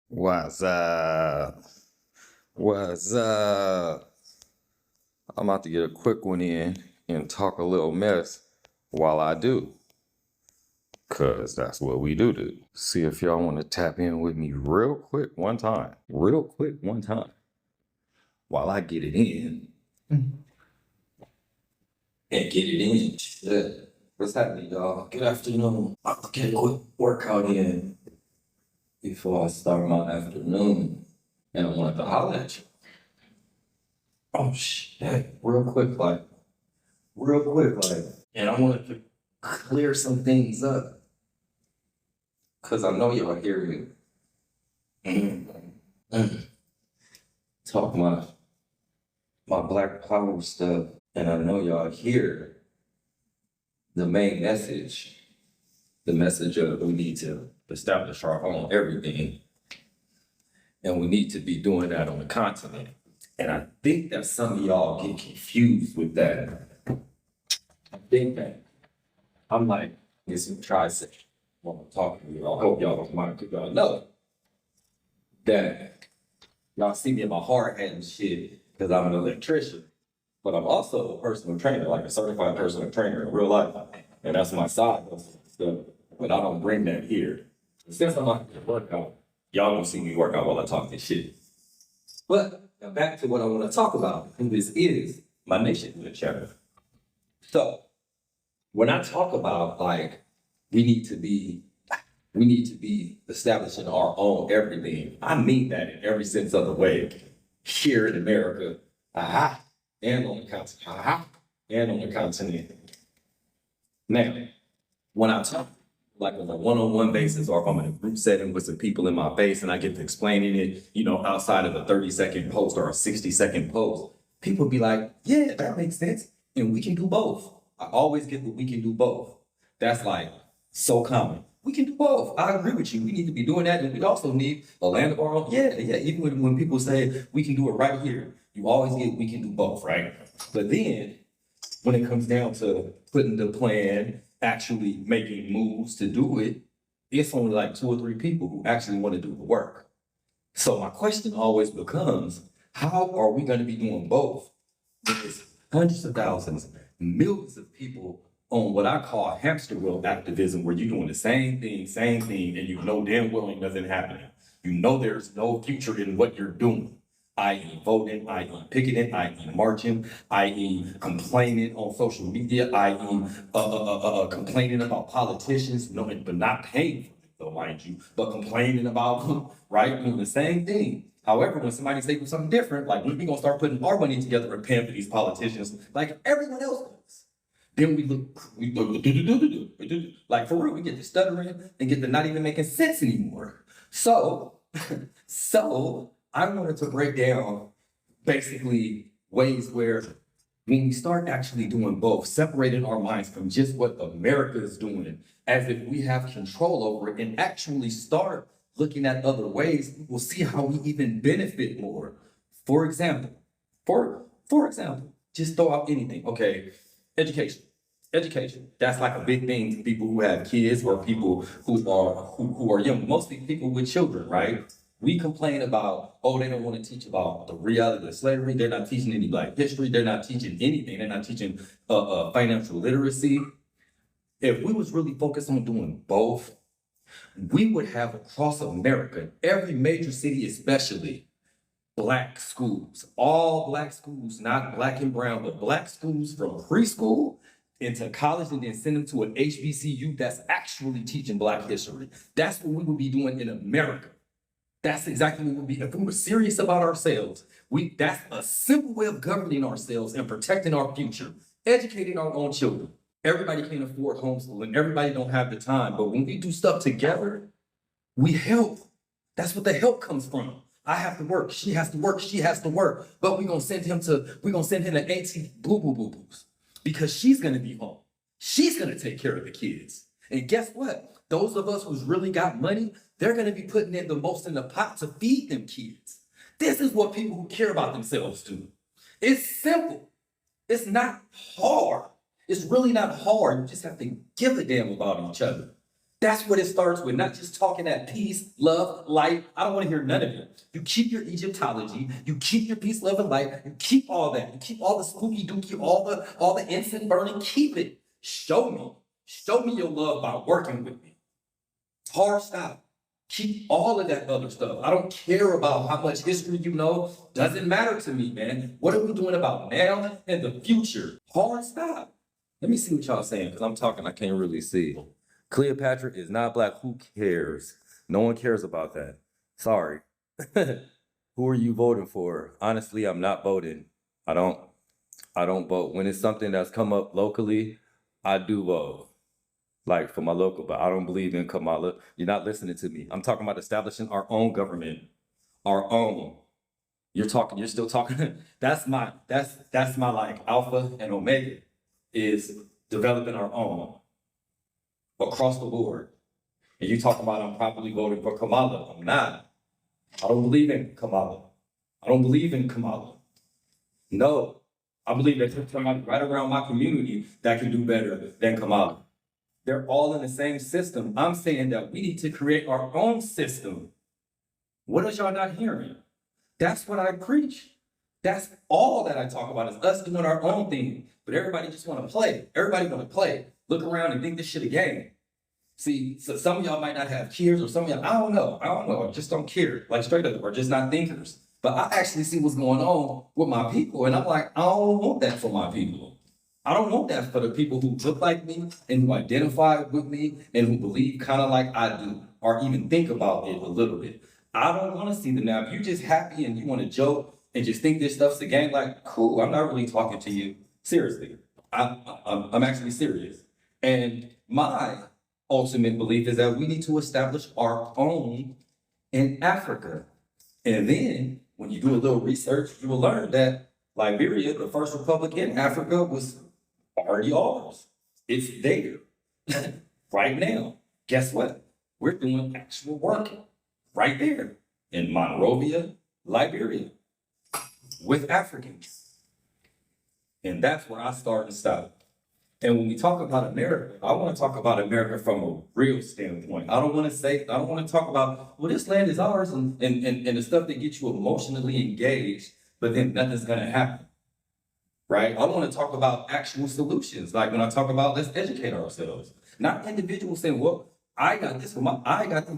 What's up? What's up? I'm about to get a quick one in and talk a little mess while I do. Cause that's what we do. See if y'all want to tap in with me real quick one time. Real quick one time. While I get it in. And get it in. Shit. What's happening, y'all? Good afternoon. I'll get a quick workout in before I start my afternoon. And I wanted to holler at you. Oh shit. Real quick, and I wanted to clear some things up. Cause I know y'all hear me. Talk my black power stuff. And I know y'all hear the main message. The message of we need to establish our own everything. And we need to be doing that on the continent. And I think that some of y'all get confused with that. I think that I'm like, this is trisect when I'm talking to y'all. I hope y'all don't mind because y'all know that y'all see me in my hard hat and shit because I'm an electrician. But I'm also a personal trainer, like a certified personal trainer in real life. And that's my side hustle stuff. But I don't bring that here. Since I'm not gonna work out, y'all don't see me work out while I talk this shit. But now back to what I want to talk about, and this is my nationhood chapter. So when I talk about like we need to be establishing our own everything, I mean that in every sense of the way. Here in America, and on the continent, and on the continent. Now, when I talk like on a one-on-one basis, or if I'm in a group setting with some people in my base and I get to explaining it, outside of a 30-second post or a 60-second post, people be like, yeah, that makes sense. And we can do both. I always get that we can do both. That's like so common. We can do both. I agree with you. We need to be doing that. And we also need a land of our own. Yeah. Even when people say we can do it right here, you always get we can do both, right? But then when it comes down to putting the plan, actually making moves to do it, it's only like 2 or 3 people who actually want to do the work. So my question always becomes, how are we going to be doing both? There's hundreds of thousands, millions of people on what I call hamster wheel activism, where you're doing the same thing, and you know damn well it doesn't happen. You know there's no future in what you're doing, i.e. voting, i.e. picketing, i.e. marching, i.e. complaining on social media, i.e. Complaining about politicians, but not paying for it, though, mind you, but complaining about them, right? Doing the same thing. However, when somebody say do something different, like when we gonna start putting our money together and paying for these politicians, like everyone else does, then we look like for real, we get to stuttering and get to not even making sense anymore. So, so I wanted to break down basically ways where when we start actually doing both, separating our minds from just what America is doing, as if we have control over it, and actually start looking at other ways, we'll see how we even benefit more. For example, just throw out anything. Okay, education. Education. That's like a big thing to people who have kids or people who are young, mostly people with children, right? We complain about, oh, they don't want to teach about the reality of slavery. They're not teaching any Black history. They're not teaching anything. They're not teaching financial literacy. If we was really focused on doing both, we would have across America, every major city especially, Black schools. All Black schools, not Black and brown, but Black schools from preschool into college, and then send them to an HBCU that's actually teaching Black history. That's what we would be doing in America. That's exactly what we'd be. If we were serious about ourselves, that's a simple way of governing ourselves and protecting our future, educating our own children. Everybody can't afford homeschooling. Everybody don't have the time. But when we do stuff together, we help. That's what the help comes from. I have to work. She has to work. She has to work. But we're gonna send him to Auntie Boo Boo Boo Boos, because she's gonna be home. She's gonna take care of the kids. And guess what? Those of us who's really got money, they're gonna be putting in the most in the pot to feed them kids. This is what people who care about themselves do. It's simple. It's not hard. It's really not hard. You just have to give a damn about each other. That's what it starts with, not just talking that peace, love, light. I don't want to hear none of it. You keep your Egyptology, you keep your peace, love, and light, you keep all that. You keep all the spooky dookie, all the incense burning, keep it. Show me. Show me your love by working with me. Hard stop. Keep all of that other stuff. I don't care about how much history you know. Doesn't matter to me, man. What are we doing about now and the future? Hard stop. Let me see what y'all saying, because I'm talking, I can't really see. Cleopatra is not black. Who cares? No one cares about that. Sorry. Who are you voting for? Honestly, I'm not voting. I don't vote. When it's something that's come up locally, I do vote. Like for my local, but I don't believe in Kamala. You're not listening to me. I'm talking about establishing our own government. Our own. You're still talking. That's my like alpha and omega is developing our own across the board. And you talk about I'm probably voting for Kamala. I'm not. I don't believe in Kamala. I don't believe in Kamala. No. I believe that there's somebody right around my community that can do better than Kamala. They're all in the same system. I'm saying that we need to create our own system. What is y'all not hearing? That's what I preach. That's all that I talk about is us doing our own thing. But everybody just want to play. Everybody want to play. Look around and think this shit a game. See, so some of y'all might not have kids, or some of y'all, I don't know. I just don't care. Like straight up, or just not thinkers. But I actually see what's going on with my people. And I'm like, I don't want that for my people. I don't want that for the people who look like me and who identify with me and who believe kind of like I do, or even think about it a little bit. I don't want to see them now. If you're just happy and you want to joke and just think this stuff's a game, like, cool, I'm not really talking to you. Seriously. I'm actually serious. And my ultimate belief is that we need to establish our own in Africa. And then when you do a little research, you will learn that Liberia, the first republic in Africa, was already ours. It's there right now. Guess what? We're doing actual work right there in Monrovia, Liberia, with Africans. And that's where I start and stop. And when we talk about America, I want to talk about America from a real standpoint. I don't want to talk about, well, this land is ours and the stuff that gets you emotionally engaged, but then nothing's going to happen. Right? I want to talk about actual solutions. Like when I talk about let's educate ourselves. Not individuals saying, well, I got this, I got this.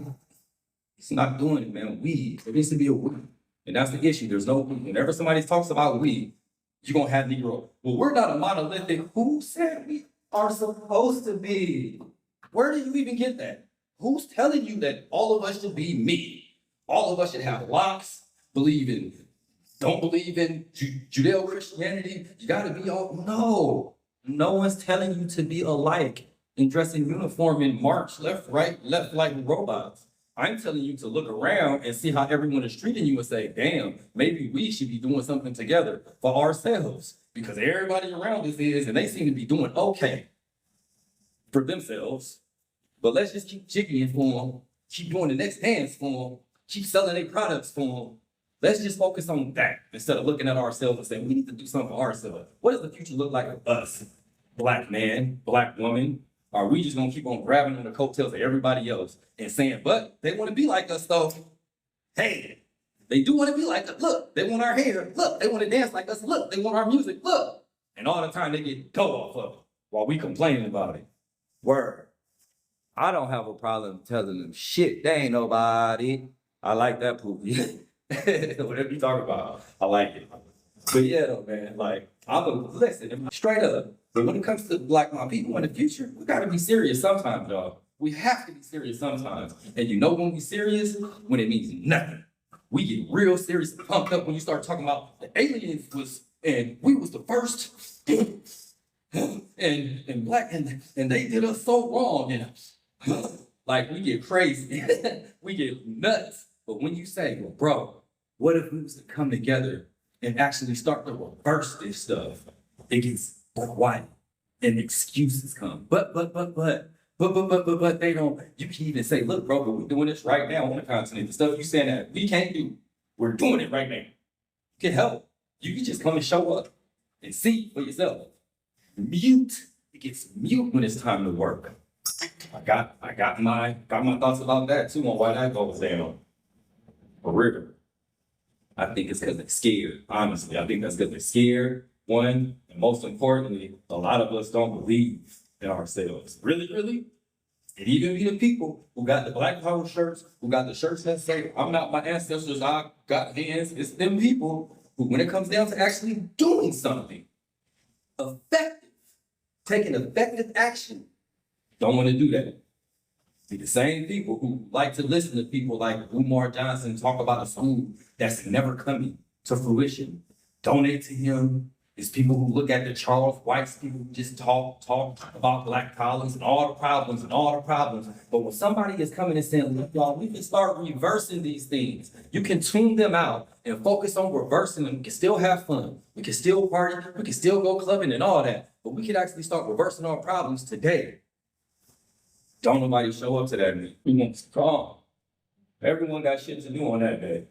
It's not doing it, man. There needs to be a we. And that's the issue. There's no we. Whenever somebody talks about we, you're going to have Negro. Well, we're not a monolithic. Who said we are supposed to be? Where do you even get that? Who's telling you that all of us should be me? All of us should have locks, don't believe in Judeo-Christianity. You got to be all, no one's telling you to be alike and dress in uniform and march left, right, left like robots. I'm telling you to look around and see how everyone is treating you and say, damn, maybe we should be doing something together for ourselves because everybody around us is, and they seem to be doing okay for themselves. But let's just keep jigging for them, keep doing the next dance for them, keep selling their products for them. Let's just focus on that instead of looking at ourselves and saying, we need to do something for ourselves. What does the future look like for us? Black man, black woman? Are we just gonna keep on grabbing on the coattails of everybody else and saying, but they wanna be like us though. Hey, they do wanna be like us. Look, they want our hair. Look, they wanna dance like us. Look, they want our music. Look. And all the time they get dough off of it while we complaining about it. Word. I don't have a problem telling them shit. They ain't nobody. I like that poopy. Whatever you talk about, I like it. But yeah, though, man, like, listen, straight up. But when it comes to like my people in the future, we gotta be serious sometimes, y'all. We have to be serious sometimes. And you know when we serious? When it means nothing. We get real serious and pumped up when you start talking about the aliens and we was the first and black and they did us so wrong. And like we get crazy. We get nuts. But when you say, well, bro, what if we was to come together and actually start to reverse this stuff? It gets quiet and excuses come. But they don't. You can even say, look, bro, but we're doing this right now on the continent. The stuff you saying that we can't do, we're doing it right now. You can help. You can just come and show up and see for yourself. Mute. It gets mute when it's time to work. I got my thoughts about that too on why that goes down. For real. I think it's because they're scared, honestly. I think that's because they're scared, one, and most importantly, a lot of us don't believe in ourselves. Really, really? It even be the people who got the Black Power shirts, who got the shirts that say, I'm not my ancestors, I got hands. It's them people who, when it comes down to actually doing something effective, taking effective action, don't want to do that. See, the same people who like to listen to people like Umar Johnson talk about a school that's never coming to fruition, donate to him. It's people who look at the Charles Whites, people who just talk about black problems and all the problems and all the problems. But when somebody is coming and saying, look, y'all, we can start reversing these things. You can tune them out and focus on reversing them. We can still have fun. We can still party. We can still go clubbing and all that. But we can actually start reversing our problems today. Don't nobody show up to that meeting. We want to calm. Everyone got shit to do on that day.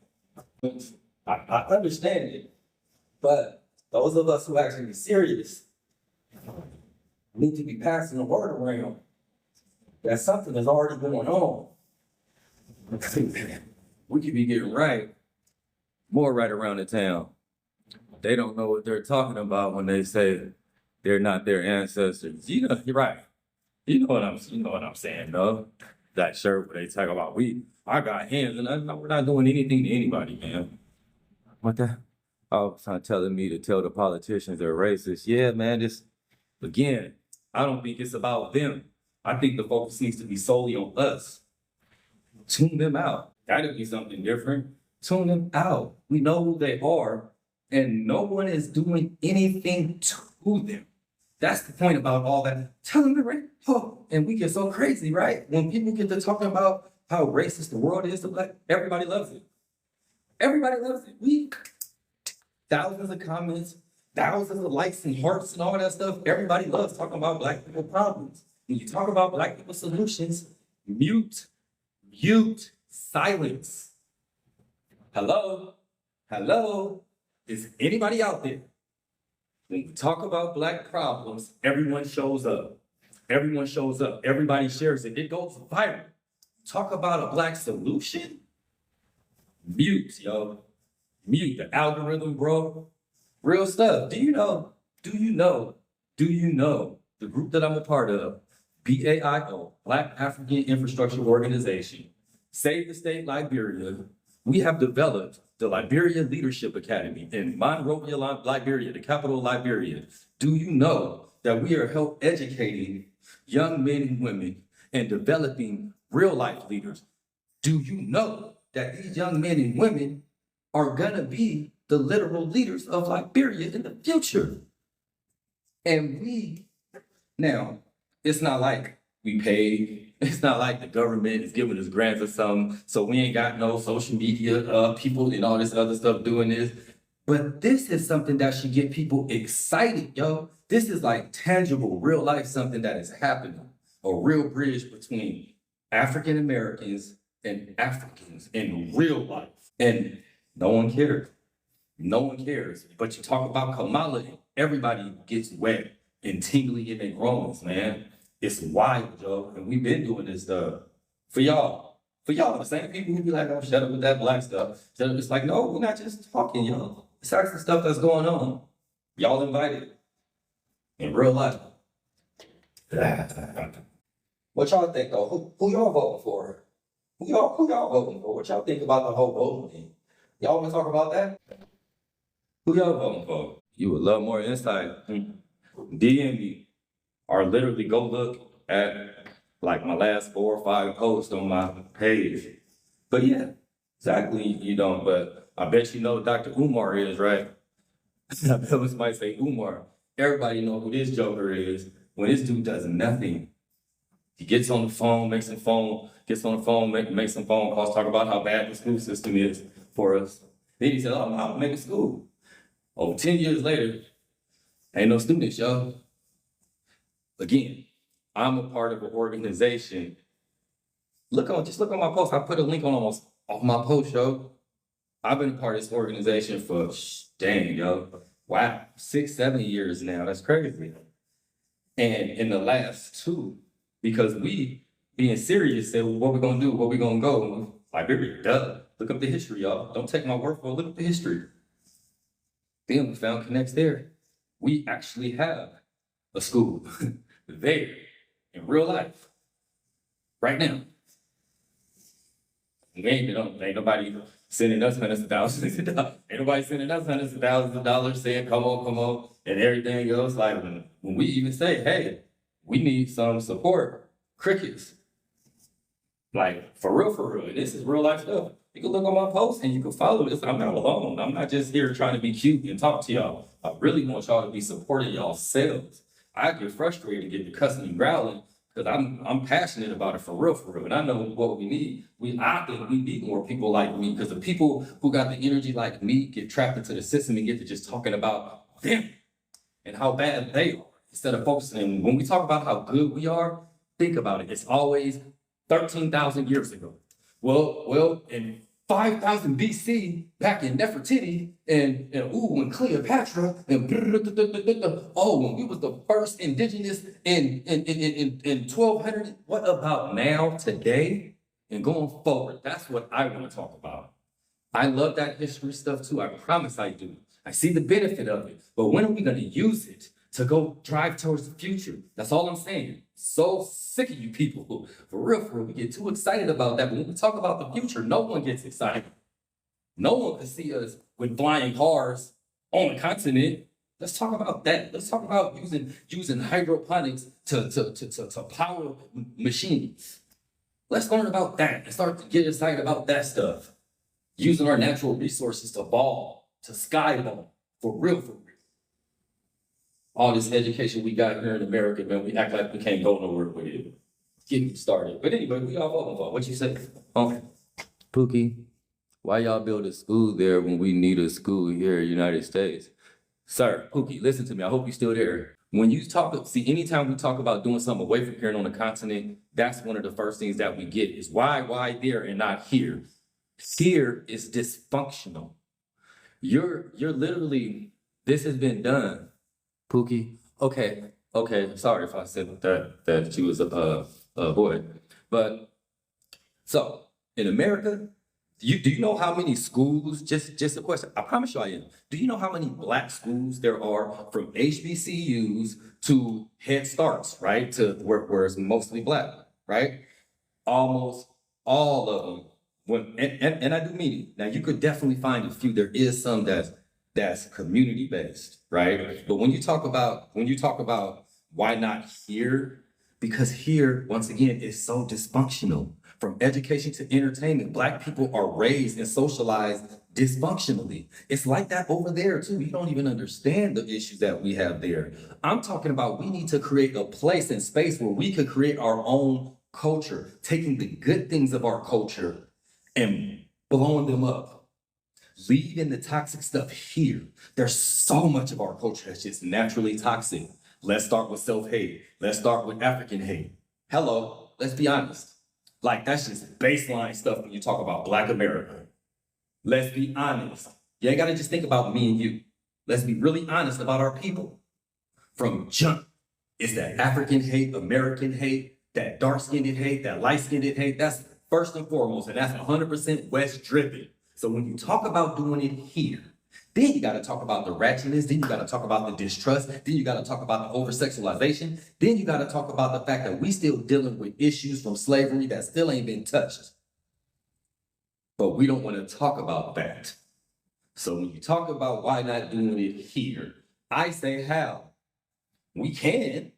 I understand it, but those of us who actually serious need to be passing the word around that something is already going on. We could be getting more right around the town. They don't know what they're talking about when they say they're not their ancestors. You know, you're right. You know what I'm saying, though. That shirt where they talk about I got hands and we're not doing anything to anybody, man. What the? Oh, telling me to tell the politicians they're racist. Yeah, man, again, I don't think it's about them. I think the focus needs to be solely on us. Tune them out. That'd be something different. Tune them out. We know who they are, and no one is doing anything to them. That's the point about all that. Tell them they're right. Oh, and we get so crazy, right? When people get to talking about how racist the world is to black, everybody loves it. Everybody loves it. Thousands of comments, thousands of likes and hearts and all that stuff. Everybody loves talking about black people problems. When you talk about black people solutions, mute, silence. Hello? Is anybody out there? When we talk about black problems, everyone shows up. Everybody shares it. It goes viral. Talk about a black solution? Mute, yo. Mute the algorithm, bro. Real stuff. Do you know the group that I'm a part of, BAIO, Black African Infrastructure Organization, Save the State Liberia, we have developed the Liberia Leadership Academy in Monrovia, Liberia, the capital of Liberia. Do you know that we are help educating young men and women and developing real life leaders? Do you know that these young men and women are gonna be the literal leaders of Liberia in the future? And now, it's not like we pay. It's not like the government is giving us grants or something, so we ain't got no social media people and all this other stuff doing this. But this is something that should get people excited, yo. This is like tangible, real life, something that is happening. A real bridge between African Americans and Africans in real life. And no one cares. But you talk about Kamala, everybody gets wet and tingly in their groans, man. It's wild, yo. And we've been doing this stuff for y'all. The same people who be like, oh, shut up with that black stuff. Shut up. It's like, no, we're not just talking, yo. It's actually stuff that's going on. Y'all invited in real life. What y'all think, though? Who y'all voting for? Who y'all voting for? What y'all think about the whole voting thing? Y'all want to talk about that? Who y'all voting for? You would love more insight. DM me. Or literally go look at like my last 4 or 5 posts on my page. But yeah, exactly, you don't. But I bet you know who Dr. Umar is, right? I bet somebody say Umar. Everybody know who this joker is. When this dude does nothing, he gets on the phone, makes some phone calls, talk about how bad the school system is for us. Then he said, oh, I'm making school. Over 10 years later, ain't no students, yo. Again, I'm a part of an organization. Just look on my post. I put a link on almost off my post, yo. I've been a part of this organization for, dang, yo. Wow, 6, 7 years now. That's crazy. And in the last 2, Because we, being serious, said, well, what we gonna do, where we gonna go? Liberia, duh. Look up the history, y'all. Don't take my word for it, look up the history. Then we found connects there. We actually have a school there in real life, right now. Ain't nobody sending us hundreds of thousands of dollars. Ain't nobody sending us hundreds of thousands of dollars saying, come on, and everything else. Like when we even say, hey, we need some support, crickets. Like for real. And this is real life stuff. You can look on my post and you can follow this. I'm not alone. I'm not just here trying to be cute and talk to y'all. I really want y'all to be supporting y'allselves. I get frustrated, get the cussing and growling, because I'm passionate about it for real. And I know what we need. I think we need more people like me, because the people who got the energy like me get trapped into the system and get to just talking about them and how bad they are, instead of focusing. When we talk about how good we are, think about it. It's always 13,000 years ago. Well, in 5,000 BC, back in Nefertiti, and Cleopatra, and when we was the first indigenous in 1200. What about now, today, and going forward? That's what I want to talk about. I love that history stuff too. I promise I do. I see the benefit of it. But when are we going to use it to go drive towards the future? That's all I'm saying. So sick of you people. For real. We get too excited about that. But when we talk about the future, no one gets excited. No one can see us with flying cars on the continent. Let's talk about that. Let's talk about using hydroponics to power machines. Let's learn about that and start to get excited about that stuff. Using our natural resources to ball, to skyball, for real. All this education we got here in America, man, we act like we can't go nowhere with it. Getting started. But anyway, we all voting for. What you say? Pookie, why y'all build a school there when we need a school here in the United States? Sir, Pookie, listen to me. I hope you're still there. When you anytime we talk about doing something away from here and on the continent, that's one of the first things that we get is why there and not here? Here is dysfunctional. You're literally, this has been done. Pookie, okay. Sorry if I said that she was a boy, but so in America, do you know how many schools? Just a question. I promise you I am. Do you know how many Black schools there are, from HBCUs to Head Starts, right? To where it's mostly Black, right? Almost all of them. And I do mean it. Now you could definitely find a few. There is some that's community based, right? But when you talk about why not here, because here, once again, is so dysfunctional. From education to entertainment, Black people are raised and socialized dysfunctionally. It's like that over there too. You don't even understand the issues that we have there. I'm talking about we need to create a place and space where we could create our own culture, taking the good things of our culture and blowing them up. Leaving the toxic stuff here. There's so much of our culture that's just naturally toxic. Let's start with self-hate. Let's start with African hate. Hello, let's be honest. Like, that's just baseline stuff when you talk about Black America. Let's be honest. You ain't gotta just think about me and you. Let's be really honest about our people. From jump, it's that African hate, American hate, that dark-skinned hate, that light-skinned hate. That's first and foremost, and that's 100% West driven. So when you talk about doing it here, then you got to talk about the ratchetness, then you got to talk about the distrust, then you got to talk about the over-sexualization, then you got to talk about the fact that we still dealing with issues from slavery that still ain't been touched. But we don't want to talk about that. So when you talk about why not doing it here, I say how. We can.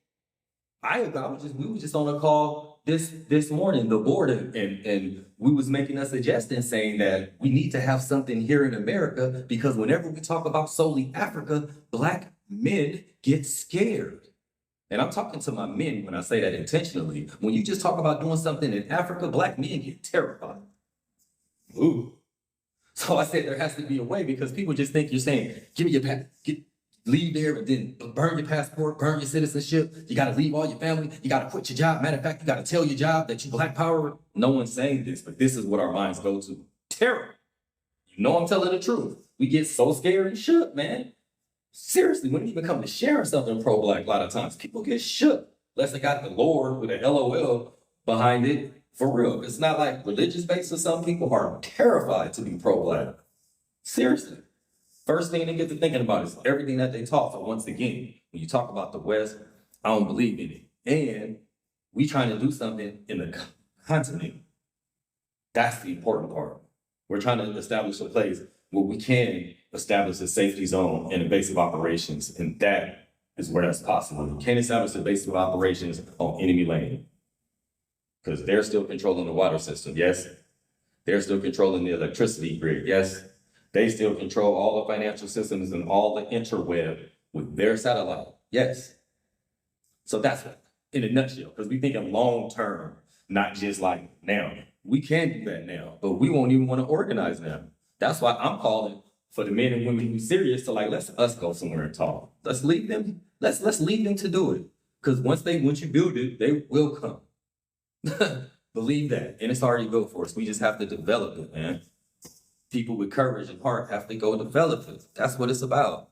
We were just on a call this morning, the board, and we was making a suggestion saying that we need to have something here in America, because whenever we talk about solely Africa, Black men get scared. And I'm talking to my men when I say that intentionally. When you just talk about doing something in Africa, Black men get terrified. Ooh. So I said there has to be a way, because people just think you're saying, give me your leave there and then burn your passport, burn your citizenship. You got to leave all your family. You got to quit your job. Matter of fact, you got to tell your job that you Black power. No one's saying this, but this is what our minds go to. Terror. You know I'm telling the truth. We get so scared and shook, man. Seriously, when it even comes to sharing something pro-Black, a lot of times people get shook. unless they got the Lord with an LOL behind it. For real. It's not like religious basis. Some people are terrified to be pro-black. Seriously. First thing they get to thinking about is everything that they taught. So once again, when you talk about the West, I don't believe in it. And we trying to do something in the continent. That's the important part. We're trying to establish a place where we can establish a safety zone and a base of operations. And that is where that's possible. You can't establish a base of operations on enemy land. Because they're still controlling the water system, yes. They're still controlling the electricity grid, yes. They still control all the financial systems and all the interweb with their satellite, yes. So that's what, in a nutshell, because we think of long term, not just like now. We can do that now, but we won't even want to organize now. That's why I'm calling for the men and women who's serious to like, let's us go somewhere and talk. Let's leave them, let's leave them to do it. Because once you build it, they will come. Believe that. And it's already built for us. We just have to develop it, man. People with courage and heart have to go develop it. That's what it's about.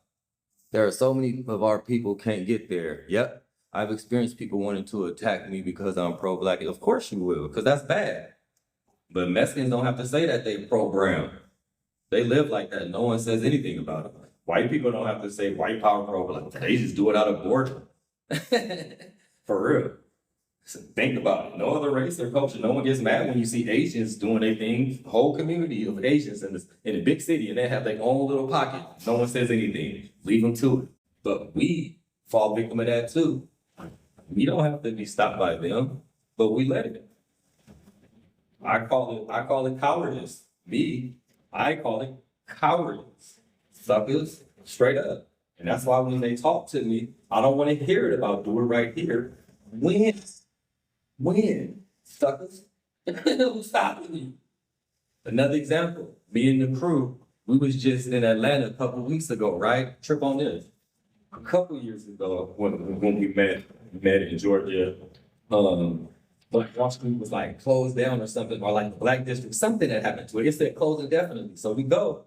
There are so many of our people can't get there. Yep. I've experienced people wanting to attack me because I'm pro-black. Of course you will, because that's bad. But Mexicans don't have to say that they pro-brown. They live like that. No one says anything about it. White people don't have to say white power pro-black. They just do it out of boredom. For real. So think about it. No other race or culture. No one gets mad when you see Asians doing their thing. The whole community of Asians in a big city, and they have their own little pocket. No one says anything. Leave them to it. But we fall victim of that too. We don't have to be stopped by them, but we let it. I call it cowardice. I call it cowardice. Suckers, straight up. And that's why when they talk to me, I don't want to hear it about do it right here. When? Suckers? Who's stopping you? Another example, me and the crew, we was just in Atlanta a couple weeks ago, right? Trip on this. A couple years ago, when we met in Georgia, Black Wall Street was like closed down or something, or like the Black District, something that happened to it. It said closed indefinitely. So we go,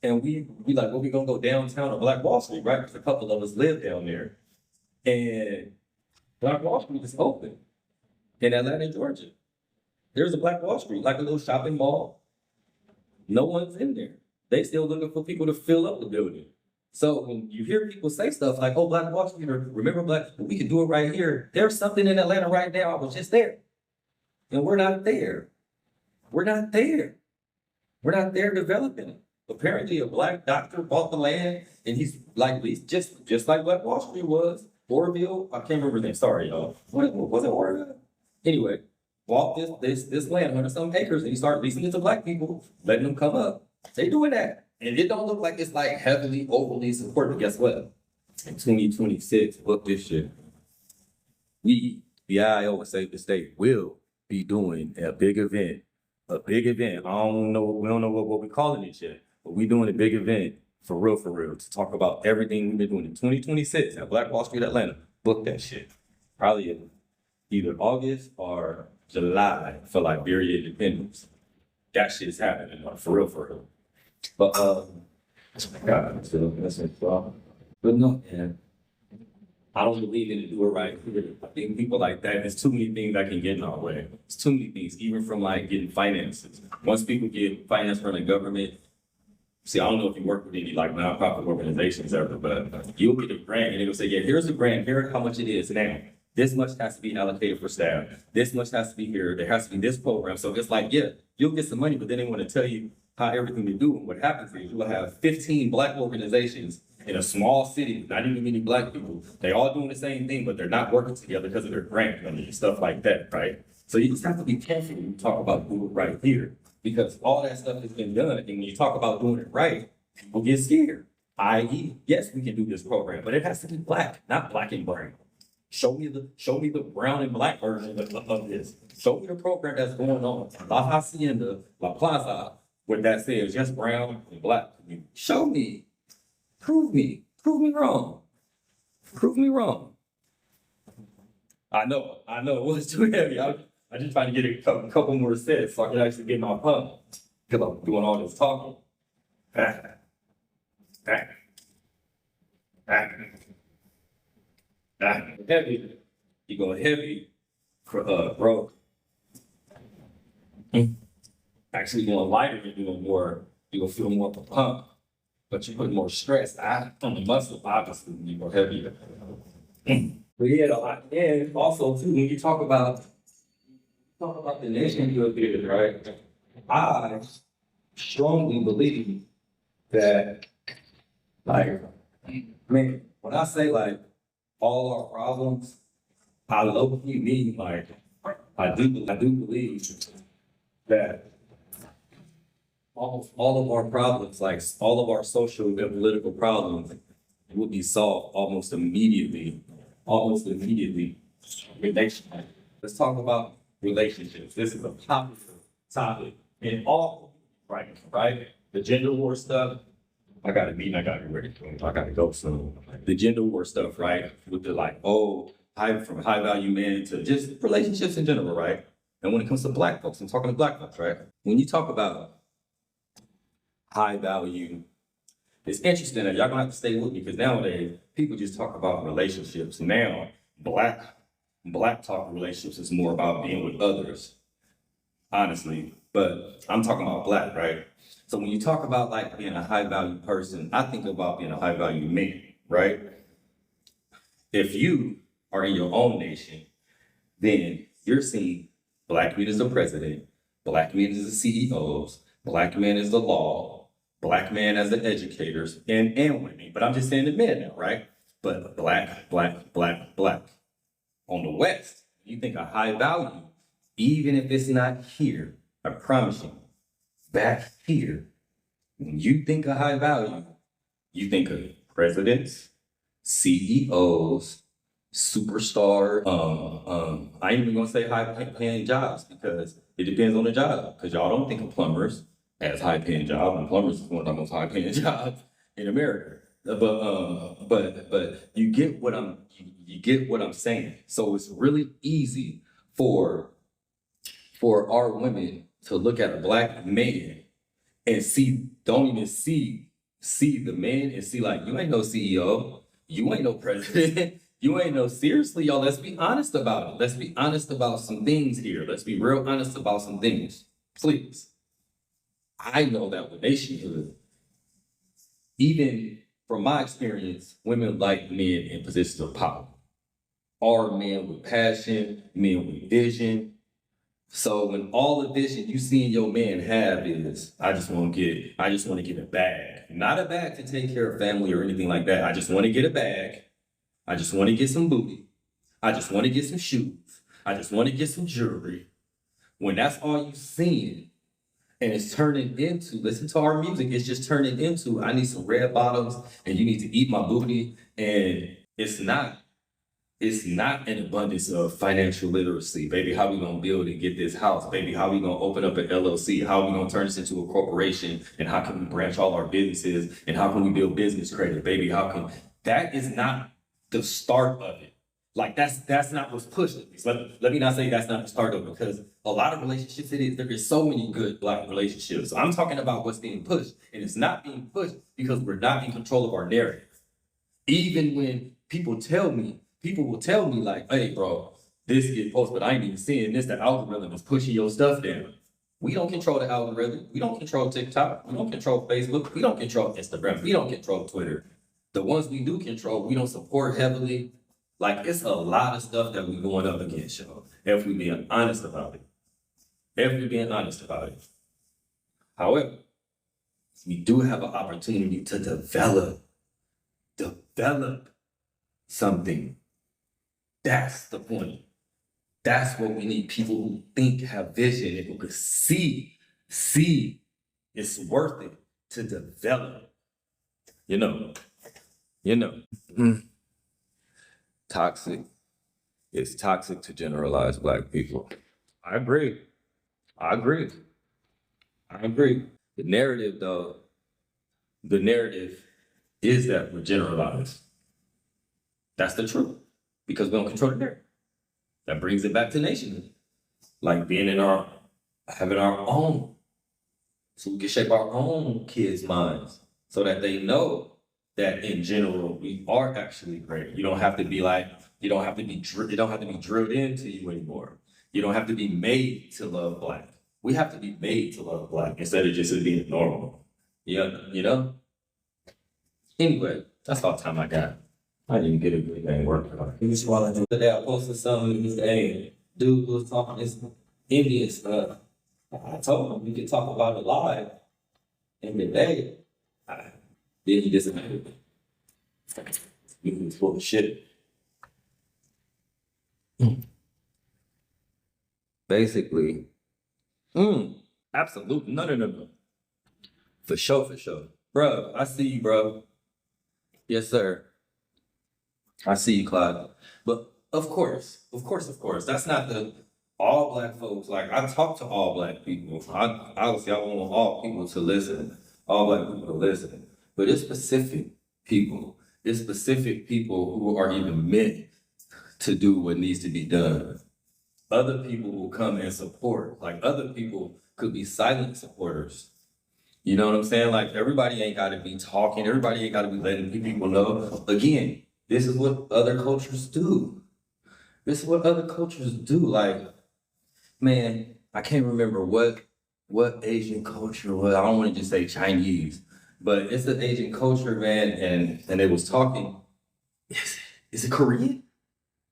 and we like, well, we gonna go downtown to Black Wall Street, right? Because a couple of us live down there. And Black Wall Street is open in Atlanta, Georgia. There's a Black Wall Street, like a little shopping mall. No one's in there. They still looking for people to fill up the building. So when you hear people say stuff like, oh, Black Wall Street, or remember Black, we can do it right here. There's something in Atlanta right now. I was just there. And we're not there. We're not there. We're not there developing it. Apparently a Black doctor bought the land, and he's like, just like Black Wall Street was. Orville, I can't remember his name. Sorry, y'all. What was it, Orville? Anyway, bought this land, 100-some acres, and he started leasing it to Black people, letting them come up. They doing that. And it don't look like it's like heavily, overly supported. Guess what? In 2026, book this shit. We, the IO and Save the State, will be doing a big event. A big event. I don't know, we don't know what we're calling it yet, but we doing a big event for real, to talk about everything we've been doing in 2026 at Black Wall Street, Atlanta. Book that shit. Probably in either August or July for Liberia independence. That shit's happening, for real. But God, that's it. But no, man. I don't believe in it. Do it right. I think people like that. There's too many things that can get in our way. It's too many things, even from like getting finances. Once people get finance from the government, see, I don't know if you work with any like nonprofit organizations ever, but you'll get a grant and it'll say, yeah, here's a grant. Here's how much it is now. This much has to be allocated for staff. This much has to be here. There has to be this program. So it's like, yeah, you'll get some money, but then they want to tell you how everything to do. And what happens is you'll have 15 Black organizations in a small city, not even many Black people. They all doing the same thing, but they're not working together because of their grant money and stuff like that, right? So you just have to be careful when you talk about doing it right here, because all that stuff has been done. And when you talk about doing it right, people get scared. I.e., yes, we can do this program, but it has to be Black, not Black and brown. Show me the brown and Black version of this. Show me the program that's going on. La Hacienda, La Plaza, where that says just brown and Black. Show me. Prove me wrong. Prove me wrong. I know, it was too heavy. I just trying to get a couple more sets so I can actually get my pump. Because I'm doing all this talking. Heavy. You go heavy, bro. Actually going lighter and doing more, you'll feel more of a pump, but you put more stress on the muscle, obviously, when you go heavier. But yeah, and also too, when you talk about the nation building, right? I strongly believe that, like, man, when I say like all our problems, I low-key mean like I do believe that almost all of our problems, like all of our social and political problems, will be solved almost immediately. Almost immediately. Relationship. Let's talk about relationships. This is a popular topic in all right? The gender war stuff. I got a meeting. I got to be ready for it. I got to go soon. The gender war stuff, right? With the like, from high value men to just relationships in general, right? And when it comes to black folks, I'm talking to black folks, right? When you talk about high value, it's interesting that y'all gonna have to stay with me because nowadays people just talk about relationships. Now, black talk relationships is more about being with others, honestly. But I'm talking about black, right? So when you talk about like being a high value person, I think about being a high value man, right? If you are in your own nation, then you're seeing black men as the president, black men as the CEOs, black men as the law, black men as the educators, and women. But I'm just saying the men now, right? But black. On the West, you think of high value, even if it's not here, I promise you, back here, when you think of high value, you think of presidents, CEOs, superstar. I ain't even gonna say high paying jobs because it depends on the job. Because y'all don't think of plumbers as high paying job, and plumbers is one of the most high paying jobs in America. But you get what I'm saying. So it's really easy for our women to look at a black man and don't even see the man and see like, you ain't no CEO, you ain't no president, you ain't no, seriously, y'all, let's be honest about it. Let's be honest about some things here. Let's be real honest about some things, please. I know that with nationhood, even from my experience, women like men in positions of power are men with passion, men with vision. So when all the vision you see in your man have is, I just want to get a bag. Not a bag to take care of family or anything like that. I just want to get a bag. I just want to get some booty. I just want to get some shoes. I just want to get some jewelry. When that's all you seeing, and it's turning into, listen to our music, it's just turning into, I need some red bottoms and you need to eat my booty. And it's not an abundance of financial literacy. Baby, how we gonna build and get this house? Baby, how we gonna open up an LLC? How we gonna turn this into a corporation? And how can we branch all our businesses? And how can we build business credit? Baby, that is not the start of it. Like that's not what's pushed. Let me not say that's not the start of it, because a lot of relationships, there is so many good black relationships. So I'm talking about what's being pushed, and it's not being pushed because we're not in control of our narrative. Even when people will tell me like, hey bro, this get posted, but I ain't even seeing this. The algorithm is pushing your stuff down. We don't control the algorithm. We don't control TikTok. We don't control Facebook. We don't control Instagram. We don't control Twitter. The ones we do control, we don't support heavily. Like, it's a lot of stuff that we're going up against, y'all, if we're being honest about it. However, we do have an opportunity to develop something. That's the point. That's what we need. People who think, have vision, and who can see it's worth it to develop. You know. Toxic. It's toxic to generalize black people. I agree. The narrative is that we're generalized. That's the truth. Because we don't control the narrative. That brings it back to nationhood. Like having our own. So we can shape our own kids' minds so that they know that in general, we are actually great. You don't have to be like, you don't have to be, it don't have to be drilled into you anymore. You don't have to be made to love Black. We have to be made to love Black instead of just it being normal. Yeah, you know? Anyway, that's all the time I got. I didn't even get a good thing working on it. Just while I do that, I posted something this day. Dude was talking this Indian stuff. I told him we could talk about it live. And today, then he disappeared. He was full of shit. Basically, absolutely, no. For sure. Bro, I see you, bro. Yes, sir. I see you, Clyde. But of course, that's not the all Black folks. Like I talk to all Black people. Obviously I want all people to listen, all Black people to listen. But it's specific people. It's specific people who are even meant to do what needs to be done. Other people will come and support. Like other people could be silent supporters. You know what I'm saying? Like everybody ain't gotta be talking, everybody ain't gotta be letting people know. Again, this is what other cultures do. This is what other cultures do. Like, man, I can't remember what Asian culture was. I don't want to just say Chinese, but it's an Asian culture, man, and they was talking. Is it Korean?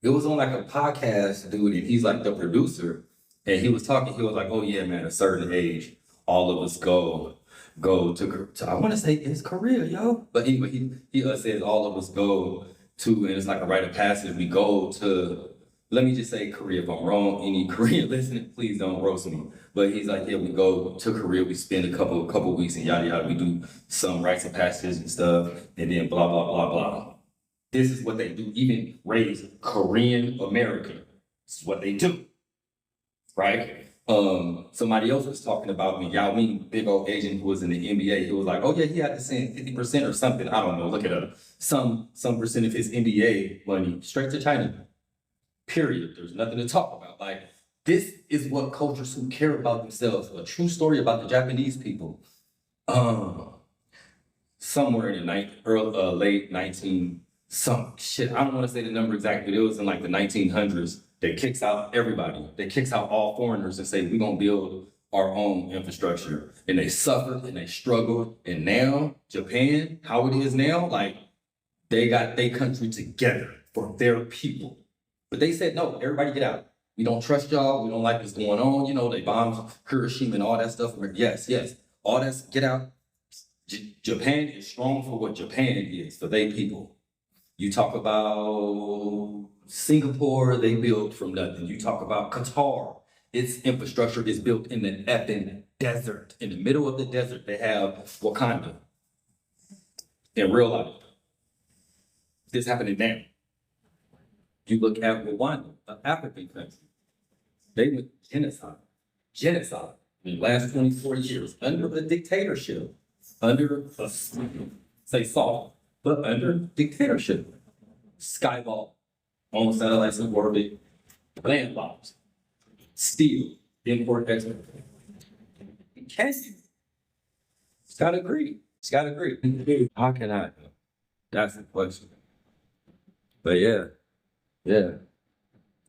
It was on like a podcast, dude, and he's like the producer, and he was talking. He was like, "Oh yeah, man, at a certain age, all of us go to I want to say it's Korea, yo." But he says all of us go to, and it's like a rite of passage. We go to, let me just say Korea. If I'm wrong, any Korean listening, please don't roast me. But he's like, yeah, we go to Korea. We spend a couple weeks and yada yada. We do some rites of passage and stuff, and then blah blah blah blah. This is what they do. Even raise Korean American. This is what they do, right? Somebody else was talking about me, Yao Ming, big old Asian who was in the NBA. He was like, oh yeah, he had to send 50% or something. I don't know, look it up. Some percent of his NBA money straight to China. Period. There's nothing to talk about. Like, this is what cultures who care about themselves. A true story about the Japanese people. Somewhere in the late 19, some shit, I don't want to say the number exactly, but it was in like the 1900s. They kicks out everybody. They kicks out all foreigners and say, we're going to build our own infrastructure. And they suffered and they struggled. And now, Japan, how it is now, like, they got their country together for their people. But they said, no, everybody get out. We don't trust y'all. We don't like what's going on. You know, they bombed Hiroshima and all that stuff. Yes. All that's, get out. Japan is strong for what Japan is, for their people. You talk about Singapore, they built from nothing. You talk about Qatar, its infrastructure is built in the effing desert. In the middle of the desert, they have Wakanda. In real life. This happening now. You look at Rwanda, an African country. They went genocide in the last 24 years under a dictatorship, under a, say soft, but under dictatorship. Skyball, on satellites in orbit, land bombs, steel, import, export. Can you? It's gotta agree. How can I? That's the question. But yeah.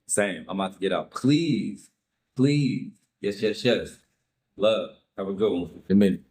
Same. I'm about to get out. Please. Yes. Love. Have a good one. A minute.